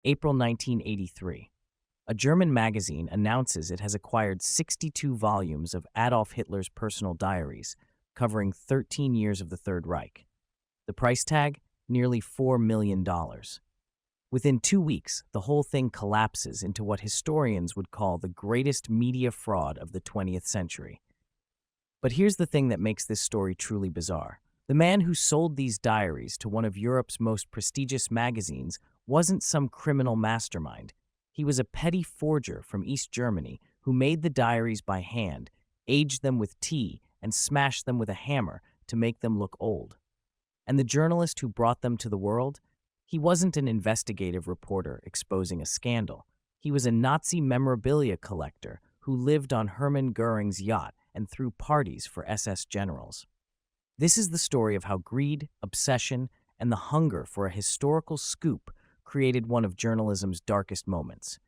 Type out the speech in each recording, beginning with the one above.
April 1983. A German magazine announces it has acquired 62 volumes of Adolf Hitler's personal diaries, covering 13 years of the Third Reich. The price tag? Nearly $4 million. Within 2 weeks, the whole thing collapses into what historians would call the greatest media fraud of the 20th century. But here's the thing that makes this story truly bizarre. The man who sold these diaries to one of Europe's most prestigious magazines wasn't some criminal mastermind. He was a petty forger from East Germany who made the diaries by hand, aged them with tea, and smashed them with a hammer to make them look old. And the journalist who brought them to the world? He wasn't an investigative reporter exposing a scandal. He was a Nazi memorabilia collector who lived on Hermann Goering's yacht and threw parties for SS generals. This is the story of how greed, obsession, and the hunger for a historical scoop created one of journalism's darkest moments,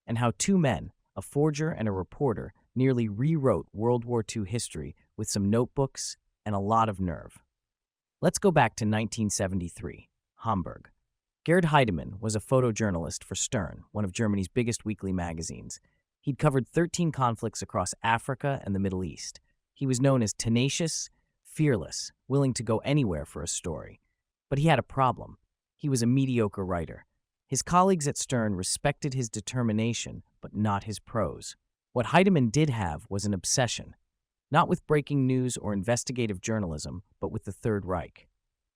and how two men, a forger and a reporter, nearly rewrote World War II history with some notebooks and a lot of nerve. Let's go back to 1973, Hamburg. Gerd Heidemann was a photojournalist for Stern, one of Germany's biggest weekly magazines. He'd covered 13 conflicts across Africa and the Middle East. He was known as tenacious, fearless, willing to go anywhere for a story. But he had a problem. He was a mediocre writer. His colleagues at Stern respected his determination, but not his prose. What Heidemann did have was an obsession, not with breaking news or investigative journalism, but with the Third Reich,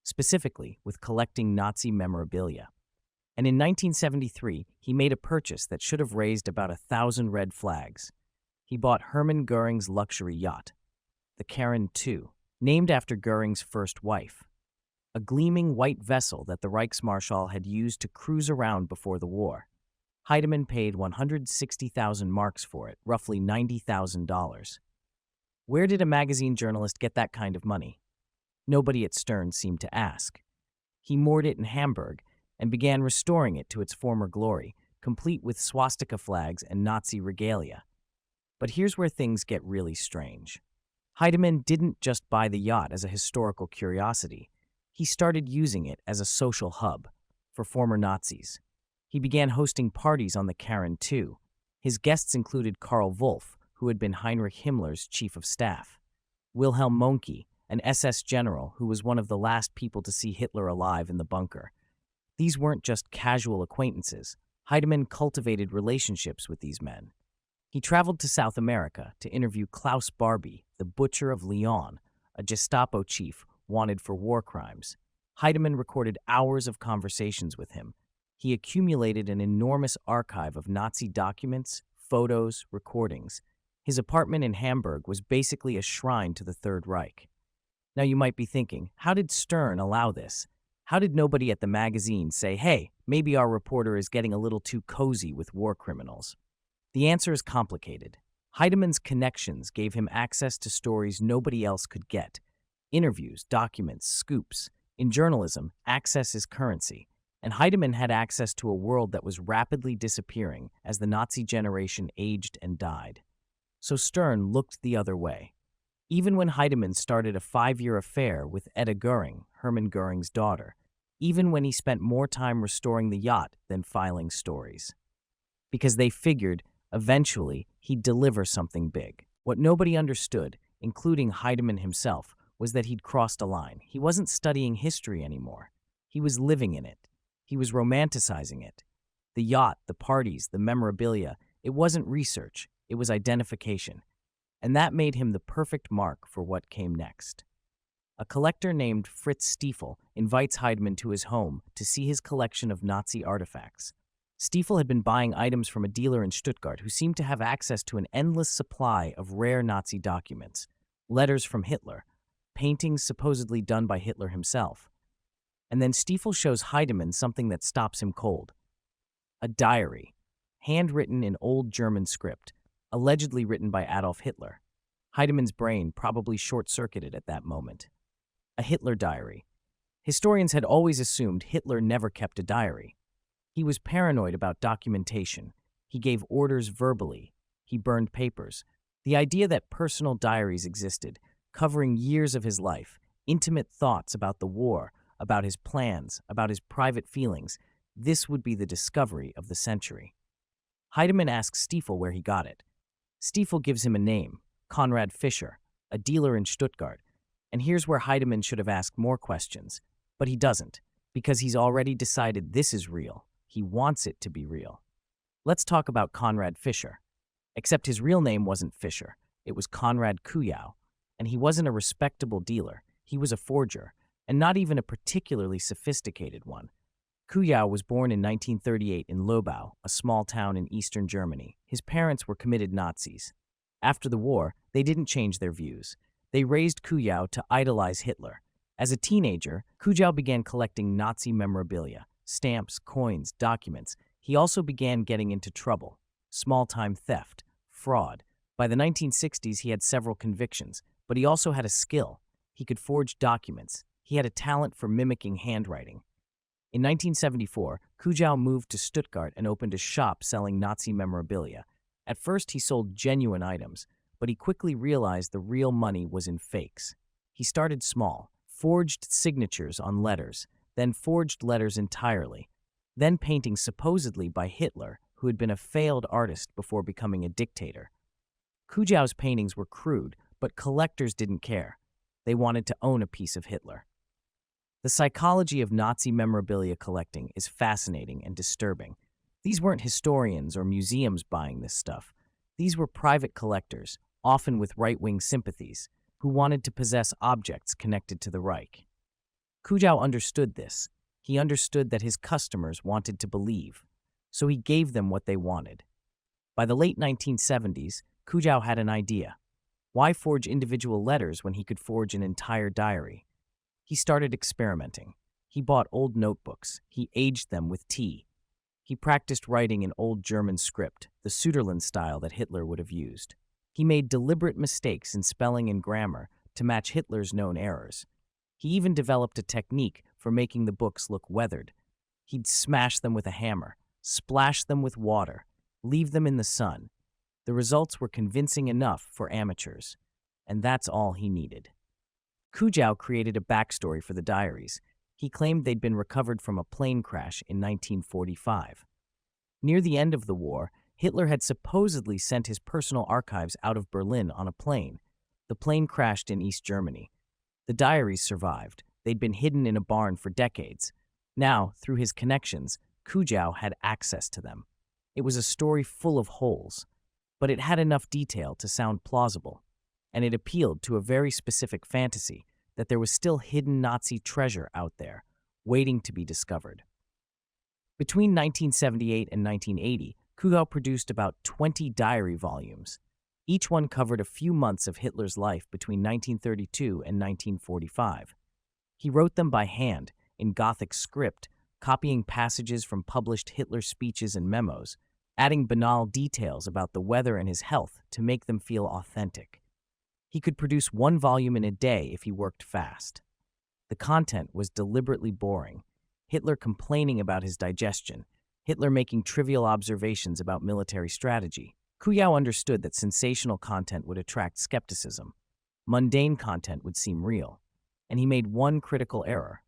specifically with collecting Nazi memorabilia. And in 1973, he made a purchase that should have raised about 1,000 red flags. He bought Hermann Goering's luxury yacht, the Karen II, named after Goering's first wife, a gleaming white vessel that the Reichsmarschall had used to cruise around before the war. Heidemann paid 160,000 marks for it, roughly $90,000. Where did a magazine journalist get that kind of money? Nobody at Stern seemed to ask. He moored it in Hamburg and began restoring it to its former glory, complete with swastika flags and Nazi regalia. But here's where things get really strange. Heidemann didn't just buy the yacht as a historical curiosity. He started using it as a social hub for former Nazis. He began hosting parties on the Karen II. His guests included Karl Wolff, who had been Heinrich Himmler's chief of staff, Wilhelm Mohnke, an SS general who was one of the last people to see Hitler alive in the bunker. These weren't just casual acquaintances. Heidemann cultivated relationships with these men. He traveled to South America to interview Klaus Barbie, the Butcher of Lyon, a Gestapo chief wanted for war crimes. Heidemann recorded hours of conversations with him. He accumulated an enormous archive of Nazi documents, photos, recordings. His apartment in Hamburg was basically a shrine to the Third Reich. Now you might be thinking, how did Stern allow this? How did nobody at the magazine say, hey, maybe our reporter is getting a little too cozy with war criminals? The answer is complicated. Heidemann's connections gave him access to stories nobody else could get. Interviews, documents, scoops. In journalism, access is currency. And Heidemann had access to a world that was rapidly disappearing as the Nazi generation aged and died. So Stern looked the other way. Even when Heidemann started a 5-year affair with Etta Goering, Hermann Goering's daughter, even when he spent more time restoring the yacht than filing stories. Because they figured, eventually, he'd deliver something big. What nobody understood, including Heidemann himself, was that he'd crossed a line. He wasn't studying history anymore. He was living in it. He was romanticizing it. The yacht, the parties, the memorabilia, it wasn't research, it was identification. And that made him the perfect mark for what came next. A collector named Fritz Stiefel invites Heidemann to his home to see his collection of Nazi artifacts. Stiefel had been buying items from a dealer in Stuttgart who seemed to have access to an endless supply of rare Nazi documents, letters from Hitler, paintings supposedly done by Hitler himself. And then Stiefel shows Heidemann something that stops him cold. A diary, handwritten in Old German script, allegedly written by Adolf Hitler. Heidemann's brain probably short-circuited at that moment. A Hitler diary. Historians had always assumed Hitler never kept a diary. He was paranoid about documentation. He gave orders verbally. He burned papers. The idea that personal diaries existed, covering years of his life, intimate thoughts about the war, about his plans, about his private feelings, This would be the discovery of the century. Heidemann asks Stiefel where he got it. Stiefel gives him a name, Konrad Fischer, a dealer in Stuttgart. And here's where Heidemann should have asked more questions. But he doesn't, because he's already decided this is real. He wants it to be real. Let's talk about Konrad Fischer. Except his real name wasn't Fischer. It was Konrad Kujau. And he wasn't a respectable dealer. He was a forger, and not even a particularly sophisticated one. Kujau was born in 1938 in Lobau, a small town in eastern Germany. His parents were committed Nazis. After the war, they didn't change their views. They raised Kujau to idolize Hitler. As a teenager, Kujau began collecting Nazi memorabilia, stamps, coins, documents. He also began getting into trouble, small-time theft, fraud. By the 1960s, he had several convictions, but he also had a skill. He could forge documents. He had a talent for mimicking handwriting. In 1974, Kujau moved to Stuttgart and opened a shop selling Nazi memorabilia. At first, he sold genuine items, but he quickly realized the real money was in fakes. He started small, forged signatures on letters, then forged letters entirely, then paintings supposedly by Hitler, who had been a failed artist before becoming a dictator. Kujau's paintings were crude, but collectors didn't care. They wanted to own a piece of Hitler. The psychology of Nazi memorabilia collecting is fascinating and disturbing. These weren't historians or museums buying this stuff. These were private collectors, often with right-wing sympathies, who wanted to possess objects connected to the Reich. Kujau understood this. He understood that his customers wanted to believe, so he gave them what they wanted. By the late 1970s, Kujau had an idea. Why forge individual letters when he could forge an entire diary? He started experimenting. He bought old notebooks. He aged them with tea. He practiced writing in Old German script, the Süderland style that Hitler would have used. He made deliberate mistakes in spelling and grammar to match Hitler's known errors. He even developed a technique for making the books look weathered. He'd smash them with a hammer, splash them with water, leave them in the sun. The results were convincing enough for amateurs, and that's all he needed. Kujau created a backstory for the diaries. He claimed they'd been recovered from a plane crash in 1945. Near the end of the war, Hitler had supposedly sent his personal archives out of Berlin on a plane. The plane crashed in East Germany. The diaries survived. They'd been hidden in a barn for decades. Now, through his connections, Kujau had access to them. It was a story full of holes, but it had enough detail to sound plausible, and it appealed to a very specific fantasy that there was still hidden Nazi treasure out there, waiting to be discovered. Between 1978 and 1980, Kujau produced about 20 diary volumes. Each one covered a few months of Hitler's life between 1932 and 1945. He wrote them by hand, in Gothic script, copying passages from published Hitler speeches and memos, adding banal details about the weather and his health to make them feel authentic. He could produce one volume in a day if he worked fast. The content was deliberately boring. Hitler complaining about his digestion, Hitler making trivial observations about military strategy. Kujau understood that sensational content would attract skepticism. Mundane content would seem real. And he made one critical error.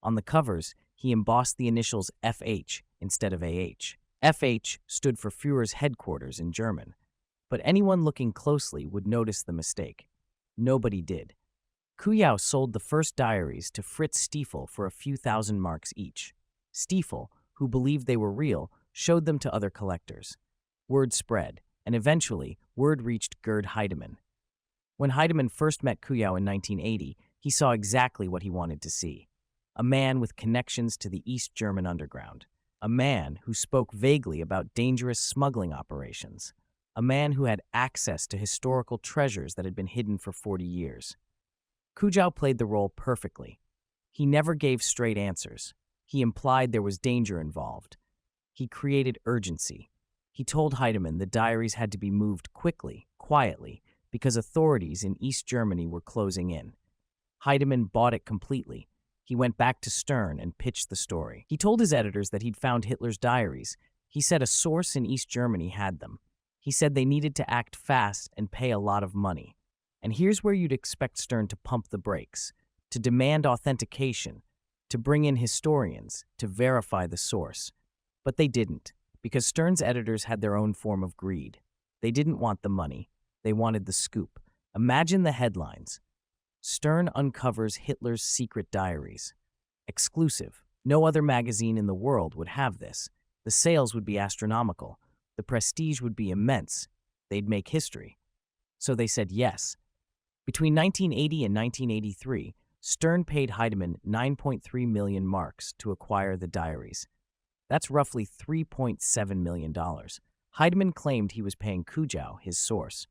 On the covers, he embossed the initials FH instead of AH. FH stood for Führer's headquarters in German. But anyone looking closely would notice the mistake. Nobody did. Kujau sold the first diaries to Fritz Stiefel for a few thousand marks each. Stiefel, who believed they were real, showed them to other collectors. Word spread, and eventually, word reached Gerd Heidemann. When Heidemann first met Kujau in 1980, he saw exactly what he wanted to see. A man with connections to the East German underground. A man who spoke vaguely about dangerous smuggling operations. A man who had access to historical treasures that had been hidden for 40 years. Kujau played the role perfectly. He never gave straight answers. He implied there was danger involved. He created urgency. He told Heidemann the diaries had to be moved quickly, quietly, because authorities in East Germany were closing in. Heidemann bought it completely. He went back to Stern and pitched the story. He told his editors that he'd found Hitler's diaries. He said a source in East Germany had them. He said they needed to act fast and pay a lot of money. And here's where you'd expect Stern to pump the brakes, to demand authentication. to bring in historians to verify the source. But they didn't, because Stern's editors had their own form of greed. They didn't want the money, they wanted the scoop. Imagine the headlines. Stern uncovers Hitler's secret diaries. Exclusive. No other magazine in the world would have this. The sales would be astronomical. The prestige would be immense. They'd make history. So they said yes. Between 1980 and 1983, Stern paid Heidemann 9.3 million marks to acquire the diaries. That's roughly $3.7 million. Heidemann claimed he was paying Kujow, his source.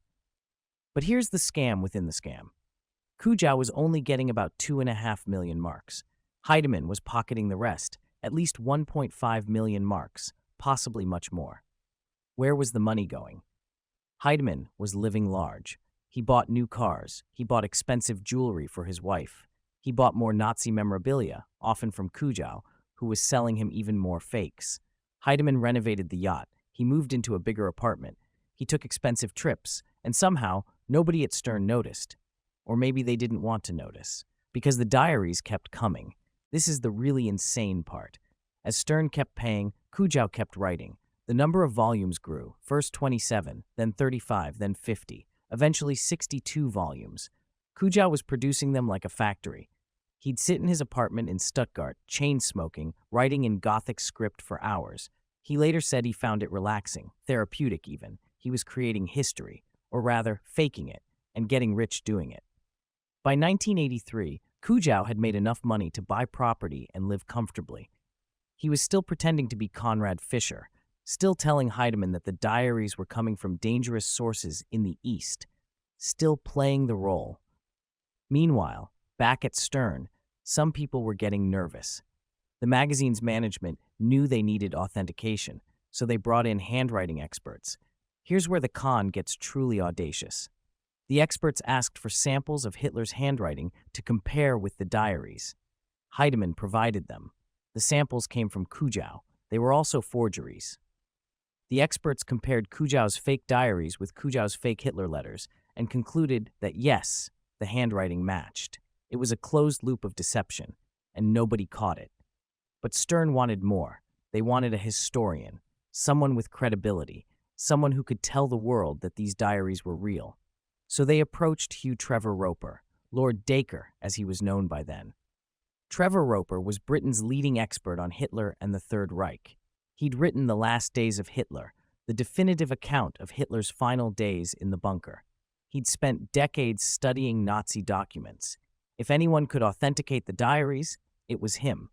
But here's the scam within the scam. Kujow was only getting about 2.5 million marks. Heidemann was pocketing the rest, at least 1.5 million marks, possibly much more. Where was the money going? Heidemann was living large. He bought new cars. He bought expensive jewelry for his wife. He bought more Nazi memorabilia, often from Kujow, who was selling him even more fakes. Heidemann renovated the yacht. He moved into a bigger apartment. He took expensive trips, and somehow, nobody at Stern noticed. Or maybe they didn't want to notice, because the diaries kept coming. This is the really insane part. As Stern kept paying, Kujow kept writing. The number of volumes grew, first 27, then 35, then 50, eventually 62 volumes. Kujow was producing them like a factory. He'd sit in his apartment in Stuttgart, chain-smoking, writing in Gothic script for hours. He later said he found it relaxing, therapeutic even. He was creating history, or rather, faking it, and getting rich doing it. By 1983, Kujow had made enough money to buy property and live comfortably. He was still pretending to be Conrad Fischer, still telling Heidemann that the diaries were coming from dangerous sources in the East, still playing the role. Meanwhile, back at Stern, some people were getting nervous. The magazine's management knew they needed authentication, so they brought in handwriting experts. Here's where the con gets truly audacious. The experts asked for samples of Hitler's handwriting to compare with the diaries. Heidemann provided them. The samples came from Kujow. They were also forgeries. The experts compared Kujaw's fake diaries with Kujaw's fake Hitler letters and concluded that yes, the handwriting matched. It was a closed loop of deception, and nobody caught it. But Stern wanted more. They wanted a historian, someone with credibility, someone who could tell the world that these diaries were real. So they approached Hugh Trevor Roper, Lord Dacre as he was known by then. Trevor Roper was Britain's leading expert on Hitler and the Third Reich. He'd written The Last Days of Hitler, the definitive account of Hitler's final days in the bunker. He'd spent decades studying Nazi documents. If anyone could authenticate the diaries, it was him.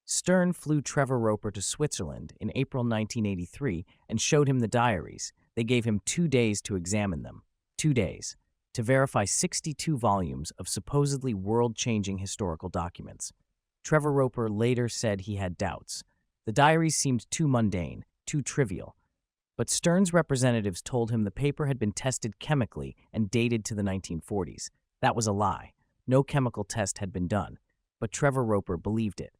Stern flew Trevor Roper to Switzerland in April 1983 and showed him the diaries. They gave him 2 days to examine them. 2 days. To verify 62 volumes of supposedly world-changing historical documents. Trevor Roper later said he had doubts. The diaries seemed too mundane, too trivial. But Stern's representatives told him the paper had been tested chemically and dated to the 1940s. That was a lie. No chemical test had been done, but Trevor Roper believed it.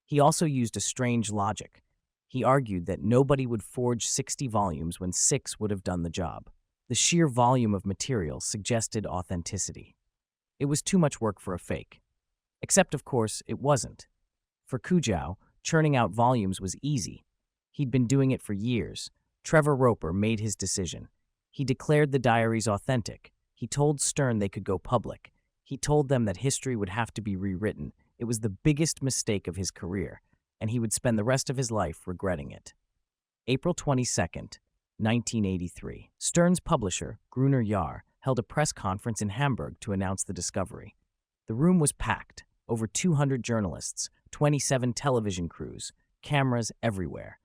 He also used a strange logic. He argued that nobody would forge 60 volumes when 6 would have done the job. The sheer volume of material suggested authenticity. It was too much work for a fake. Except, of course, it wasn't. For Kujow, churning out volumes was easy. He'd been doing it for years. Trevor Roper made his decision. He declared the diaries authentic. He told Stern they could go public. He told them that history would have to be rewritten. It was the biggest mistake of his career, and he would spend the rest of his life regretting it. April 22nd, 1983. Stern's publisher, Gruner Jahr, held a press conference in Hamburg to announce the discovery. The room was packed. Over 200 journalists, 27 television crews, cameras everywhere.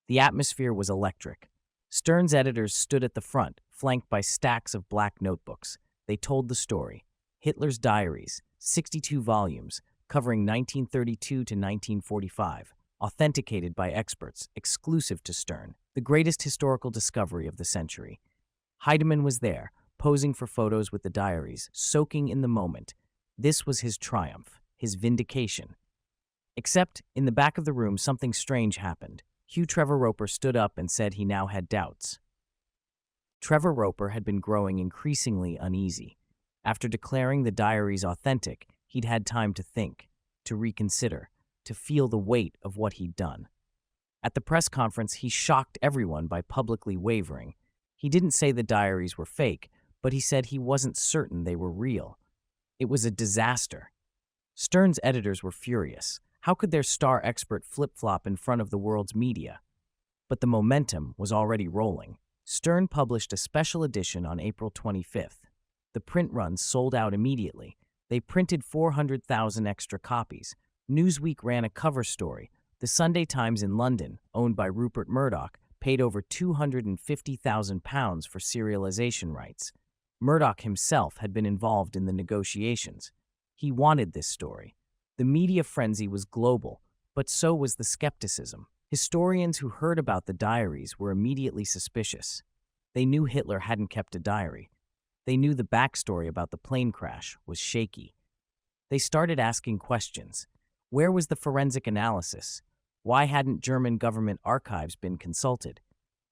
The atmosphere was electric. Stern's editors stood at the front, flanked by stacks of black notebooks. They told the story. Hitler's diaries, 62 volumes, covering 1932 to 1945, authenticated by experts, exclusive to Stern, the greatest historical discovery of the century. Heidemann was there, posing for photos with the diaries, soaking in the moment. This was his triumph, his vindication. Except, in the back of the room, something strange happened. Hugh Trevor Roper stood up and said he now had doubts. Trevor Roper had been growing increasingly uneasy. After declaring the diaries authentic, he'd had time to think, to reconsider, to feel the weight of what he'd done. At the press conference, he shocked everyone by publicly wavering. He didn't say the diaries were fake, but he said he wasn't certain they were real. It was a disaster. Stern's editors were furious. How could their star expert flip-flop in front of the world's media? But the momentum was already rolling. Stern published a special edition on April 25th. The print runs sold out immediately. They printed 400,000 extra copies. Newsweek ran a cover story. The Sunday Times in London, owned by Rupert Murdoch, paid over £250,000 for serialization rights. Murdoch himself had been involved in the negotiations. He wanted this story. The media frenzy was global, but so was the skepticism. Historians who heard about the diaries were immediately suspicious. They knew Hitler hadn't kept a diary. They knew the backstory about the plane crash was shaky. They started asking questions. Where was the forensic analysis? Why hadn't German government archives been consulted?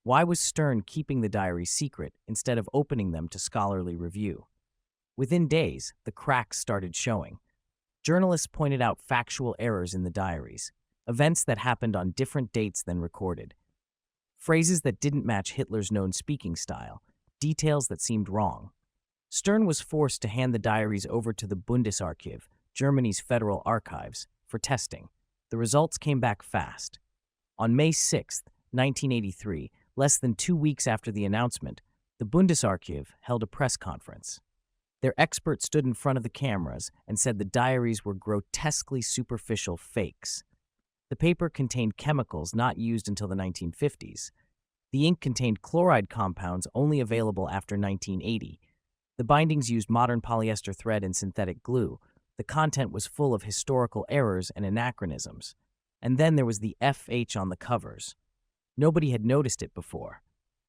Why was Stern keeping the diaries secret instead of opening them to scholarly review? Within days, the cracks started showing. Journalists pointed out factual errors in the diaries, events that happened on different dates than recorded, phrases that didn't match Hitler's known speaking style, details that seemed wrong. Stern was forced to hand the diaries over to the Bundesarchiv, Germany's federal archives, for testing. The results came back fast. On May 6, 1983, less than 2 weeks after the announcement, the Bundesarchiv held a press conference. Their expert stood in front of the cameras and said the diaries were grotesquely superficial fakes. The paper contained chemicals not used until the 1950s. The ink contained chloride compounds only available after 1980. The bindings used modern polyester thread and synthetic glue. The content was full of historical errors and anachronisms. And then there was the FH on the covers. Nobody had noticed it before.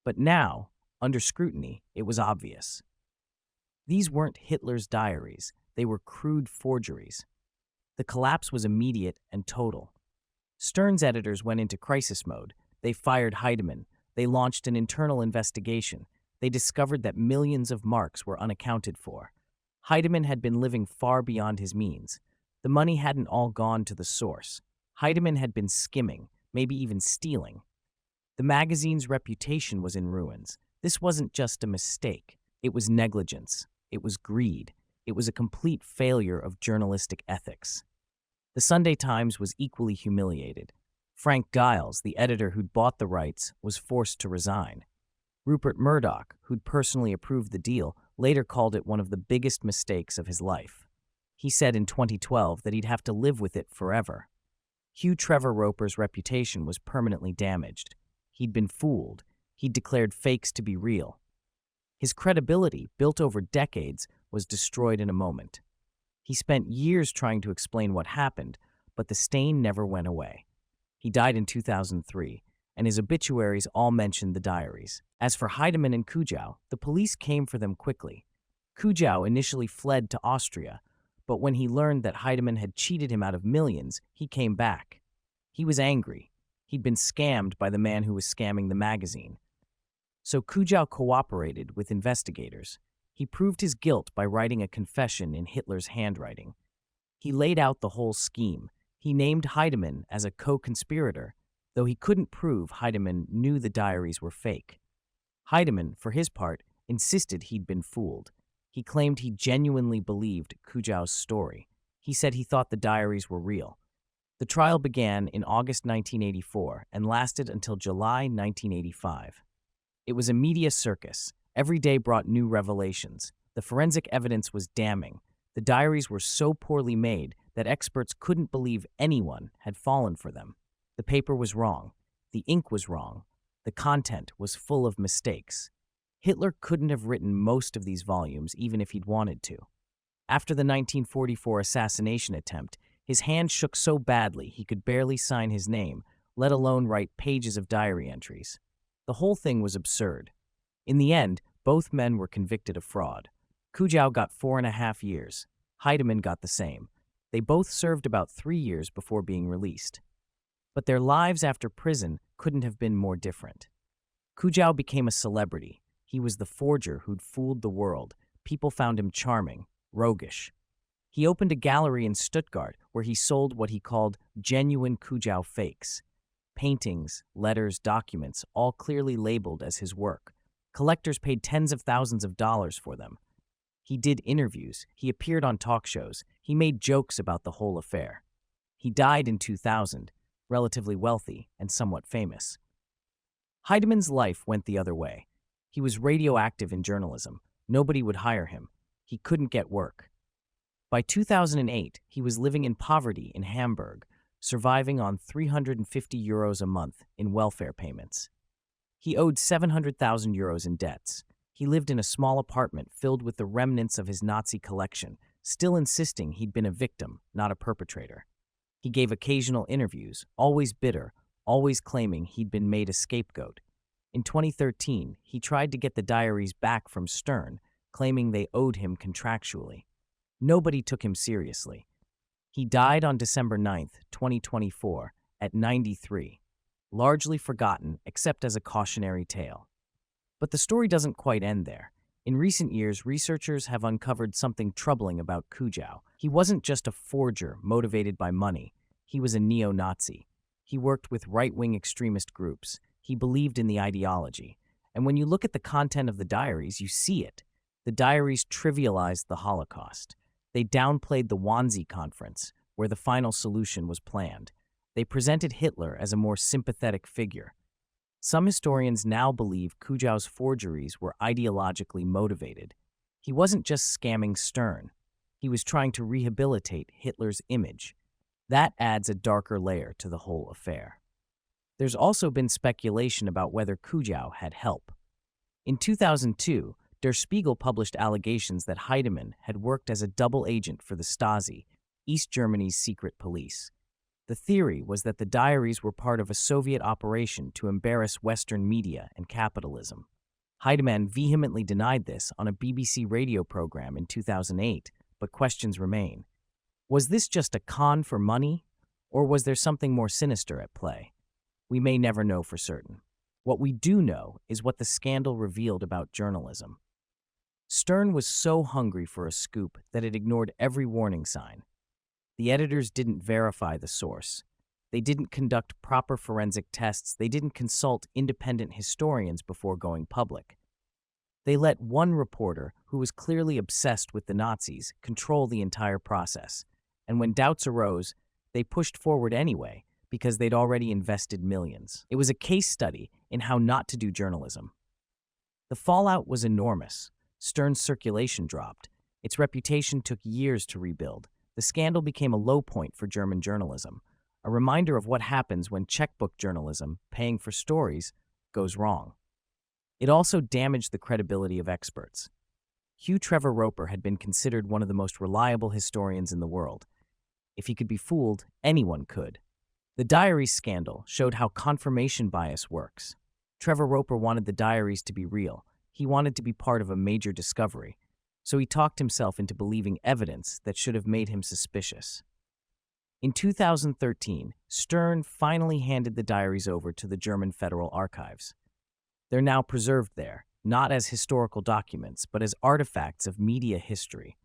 But now, under scrutiny, it was obvious. These weren't Hitler's diaries. They were crude forgeries. The collapse was immediate and total. Stern's editors went into crisis mode. They fired Heidemann. They launched an internal investigation. They discovered that millions of marks were unaccounted for. Heidemann had been living far beyond his means. The money hadn't all gone to the source. Heidemann had been skimming, maybe even stealing. The magazine's reputation was in ruins. This wasn't just a mistake. It was negligence. It was greed. It was a complete failure of journalistic ethics. The Sunday Times was equally humiliated. Frank Giles, the editor who'd bought the rights, was forced to resign. Rupert Murdoch, who'd personally approved the deal, later called it one of the biggest mistakes of his life. He said in 2012 that he'd have to live with it forever. Hugh Trevor Roper's reputation was permanently damaged. He'd been fooled. He'd declared fakes to be real. His credibility, built over decades, was destroyed in a moment. He spent years trying to explain what happened, but the stain never went away. He died in 2003, and his obituaries all mentioned the diaries. As for Heidemann and Kujow, the police came for them quickly. Kujow initially fled to Austria, but when he learned that Heidemann had cheated him out of millions, he came back. He was angry. He'd been scammed by the man who was scamming the magazine. So Kujow cooperated with investigators. He proved his guilt by writing a confession in Hitler's handwriting. He laid out the whole scheme. He named Heidemann as a co-conspirator, though he couldn't prove Heidemann knew the diaries were fake. Heidemann, for his part, insisted he'd been fooled. He claimed he genuinely believed Kujaw's story. He said he thought the diaries were real. The trial began in August 1984 and lasted until July 1985. It was a media circus. Every day brought new revelations. The forensic evidence was damning. The diaries were so poorly made that experts couldn't believe anyone had fallen for them. The paper was wrong. The ink was wrong. The content was full of mistakes. Hitler couldn't have written most of these volumes even if he'd wanted to. After the 1944 assassination attempt, his hand shook so badly he could barely sign his name, let alone write pages of diary entries. The whole thing was absurd. In the end, both men were convicted of fraud. Kujow got 4.5 years. Heidemann got the same. They both served about 3 years before being released. But their lives after prison couldn't have been more different. Kujow became a celebrity. He was the forger who'd fooled the world. People found him charming, roguish. He opened a gallery in Stuttgart where he sold what he called genuine Kujau fakes. Paintings, letters, documents, all clearly labeled as his work. Collectors paid tens of thousands of dollars for them. He did interviews, he appeared on talk shows, he made jokes about the whole affair. He died in 2000, relatively wealthy and somewhat famous. Heidemann's life went the other way. He was radioactive in journalism. Nobody would hire him. He couldn't get work. By 2008, he was living in poverty in Hamburg, surviving on €350 a month in welfare payments. He owed 700,000 euros in debts. He lived in a small apartment filled with the remnants of his Nazi collection, still insisting he'd been a victim, not a perpetrator. He gave occasional interviews, always bitter, always claiming he'd been made a scapegoat. In 2013, he tried to get the diaries back from Stern, claiming they owed him contractually. Nobody took him seriously. He died on December 9, 2024, at 93, largely forgotten except as a cautionary tale. But the story doesn't quite end there. In recent years, researchers have uncovered something troubling about Kujau. He wasn't just a forger motivated by money. He was a neo-Nazi. He worked with right-wing extremist groups. He believed in the ideology. And when you look at the content of the diaries, you see it. The diaries trivialized the Holocaust. They downplayed the Wannsee Conference, where the final solution was planned. They presented Hitler as a more sympathetic figure. Some historians now believe Kujau's forgeries were ideologically motivated. He wasn't just scamming Stern. He was trying to rehabilitate Hitler's image. That adds a darker layer to the whole affair. There's also been speculation about whether Kujau had help. In 2002, Der Spiegel published allegations that Heidemann had worked as a double agent for the Stasi, East Germany's secret police. The theory was that the diaries were part of a Soviet operation to embarrass Western media and capitalism. Heidemann vehemently denied this on a BBC radio program in 2008, but questions remain. Was this just a con for money, or was there something more sinister at play? We may never know for certain. What we do know is what the scandal revealed about journalism. Stern was so hungry for a scoop that it ignored every warning sign. The editors didn't verify the source. They didn't conduct proper forensic tests. They didn't consult independent historians before going public. They let one reporter, who was clearly obsessed with the Nazis, control the entire process. And when doubts arose, they pushed forward anyway because they'd already invested millions. It was a case study in how not to do journalism. The fallout was enormous. Stern's circulation dropped. Its reputation took years to rebuild. The scandal became a low point for German journalism, a reminder of what happens when checkbook journalism, paying for stories, goes wrong. It also damaged the credibility of experts. Hugh Trevor Roper had been considered one of the most reliable historians in the world. If he could be fooled, anyone could. The diaries scandal showed how confirmation bias works. Trevor Roper wanted the diaries to be real. He wanted to be part of a major discovery. So he talked himself into believing evidence that should have made him suspicious. In 2013, Stern finally handed the diaries over to the German Federal Archives. They're now preserved there, not as historical documents, but as artifacts of media history,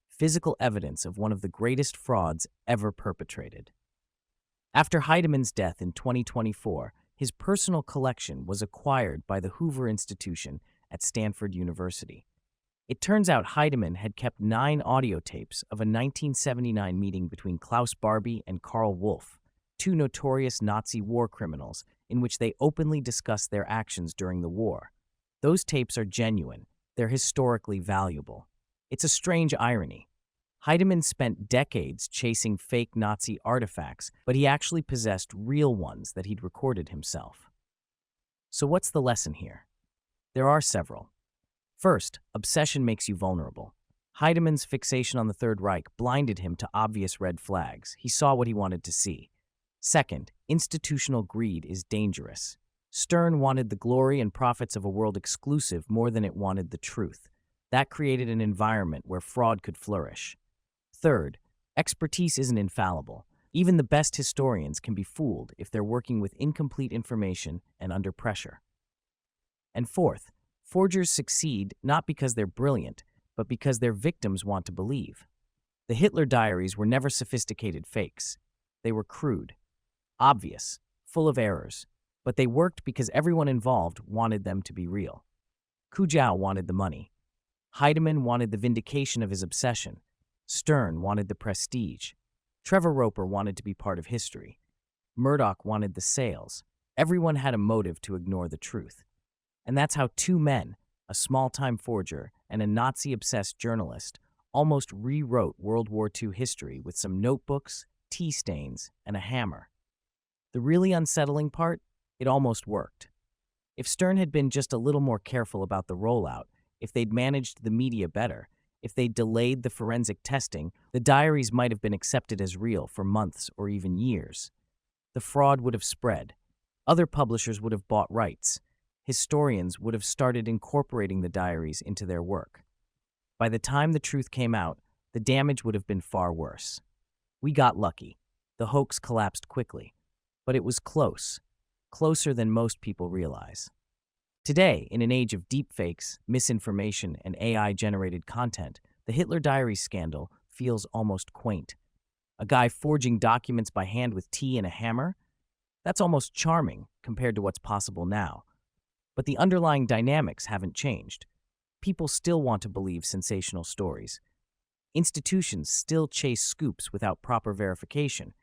physical evidence of one of the greatest frauds ever perpetrated. After Heidemann's death in 2024, his personal collection was acquired by the Hoover Institution at Stanford University. It turns out Heidemann had kept 9 audio tapes of a 1979 meeting between Klaus Barbie and Karl Wolff, 2 notorious Nazi war criminals, in which they openly discussed their actions during the war. Those tapes are genuine. They're historically valuable. It's a strange irony. Heidemann spent decades chasing fake Nazi artifacts, but he actually possessed real ones that he'd recorded himself. So what's the lesson here? There are several. First, obsession makes you vulnerable. Heidemann's fixation on the Third Reich blinded him to obvious red flags. He saw what he wanted to see. Second, institutional greed is dangerous. Stern wanted the glory and profits of a world exclusive more than it wanted the truth. That created an environment where fraud could flourish. Third, expertise isn't infallible. Even the best historians can be fooled if they're working with incomplete information and under pressure. And fourth, forgers succeed not because they're brilliant, but because their victims want to believe. The Hitler diaries were never sophisticated fakes. They were crude, obvious, full of errors, but they worked because everyone involved wanted them to be real. Kujau wanted the money. Heidemann wanted the vindication of his obsession. Stern wanted the prestige. Trevor Roper wanted to be part of history. Murdoch wanted the sales. Everyone had a motive to ignore the truth. And that's how two men, a small-time forger and a Nazi-obsessed journalist, almost rewrote World War II history with some notebooks, tea stains, and a hammer. The really unsettling part? It almost worked. If Stern had been just a little more careful about the rollout, if they'd managed the media better, if they'd delayed the forensic testing, the diaries might have been accepted as real for months or even years. The fraud would have spread. Other publishers would have bought rights. Historians would have started incorporating the diaries into their work. By the time the truth came out, the damage would have been far worse. We got lucky. The hoax collapsed quickly. But it was close. Closer than most people realize. Today, in an age of deepfakes, misinformation, and AI-generated content, the Hitler Diaries scandal feels almost quaint. A guy forging documents by hand with tea and a hammer? That's almost charming compared to what's possible now. But the underlying dynamics haven't changed. People still want to believe sensational stories. Institutions still chase scoops without proper verification.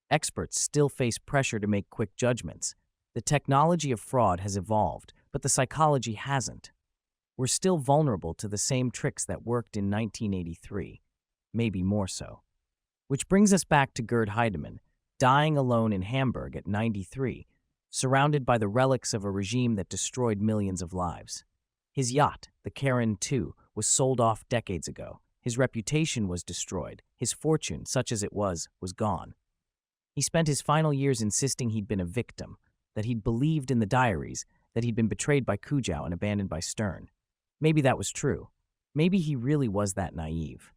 Experts still face pressure to make quick judgments. The technology of fraud has evolved, but the psychology hasn't. We're still vulnerable to the same tricks that worked in 1983, maybe more so. Which brings us back to Gerd Heidemann, dying alone in Hamburg at 93, surrounded by the relics of a regime that destroyed millions of lives. His yacht, the Karen II, was sold off decades ago. His reputation was destroyed. His fortune, such as it was gone. He spent his final years insisting he'd been a victim, that he'd believed in the diaries, that he'd been betrayed by Kujau and abandoned by Stern. Maybe that was true. Maybe he really was that naive.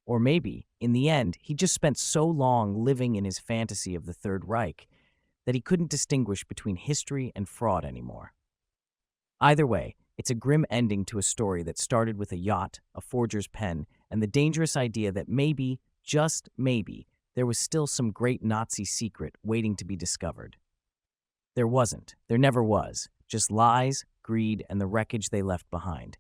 Or maybe, in the end, he just spent so long living in his fantasy of the Third Reich that he couldn't distinguish between history and fraud anymore. Either way, it's a grim ending to a story that started with a yacht, a forger's pen, and the dangerous idea that maybe, just maybe, there was still some great Nazi secret waiting to be discovered. There wasn't. There never was. Just lies, greed, and the wreckage they left behind.